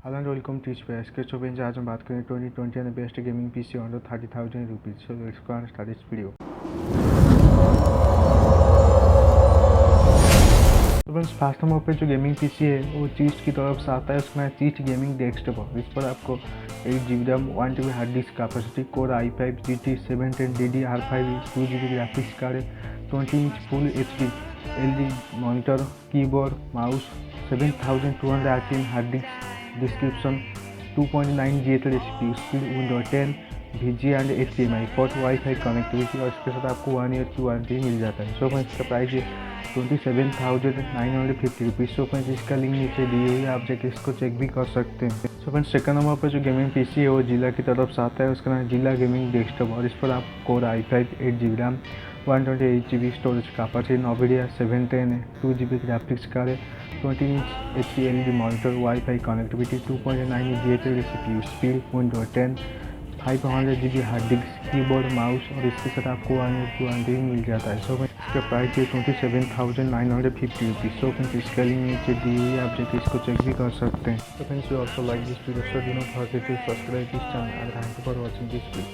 Hello and welcome to space के so friends, आज हम बात करें 2020 and best gaming PC under 30,000 rupees. So let's go and start this video. तो friends, first number पे जो गेमिंग पीसी है वो चीस्ट की तरफ से आता है। उसका नाम चीस्ट गेमिंग डेस्कटॉप है। इस पर आपको 8 GB RAM, 1 TB hard disk capacity, core i5 GT710 DDR5, 2 GB graphics card, 20 inch full HD LG monitor, keyboard, mouse, 7200 RPM hard disk, description 2.9 GHz CPU, speed Windows 10, VGA and HDMI, fourth wifi connectivity, और इसके साथ आपको 1 year की warranty मिल जाता है। So friends, इसका price है 27,950 rupees. So friends, इसका लिंक नीचे दी हुई है, आप जाके इसको चेक भी कर सकते हैं। सो फ्रेंड्स, सेकंड नंबर पर जो गेमिंग पीसी है वो जिला की तरफ से आता है। उसका नाम जिला गेमिंग डेस्कटॉप, और इस पर आप core i5 8 GB RAM, 128 GB storage capacity, NVIDIA 710 है, 2 GB ग्राफिक्स कार्ड है, 20 inch HD LED monitor, wifi connectivity, 2.9 GHz CPU, speed Windows 10, 500 GB hard disk, keyboard, mouse, और इसके साथ आपको 1 ईयर की वारंटी मिल जाता है। सो इसका प्राइस है 27,950 रुपीज़। सो फ्रेंड्स, इसका लिंक नीचे दी हुई है, आप जाके इसको चेक भी कर सकते हैं। So friends, you also like this video, so do not forget to subscribe this channel, and thank you for watching this video.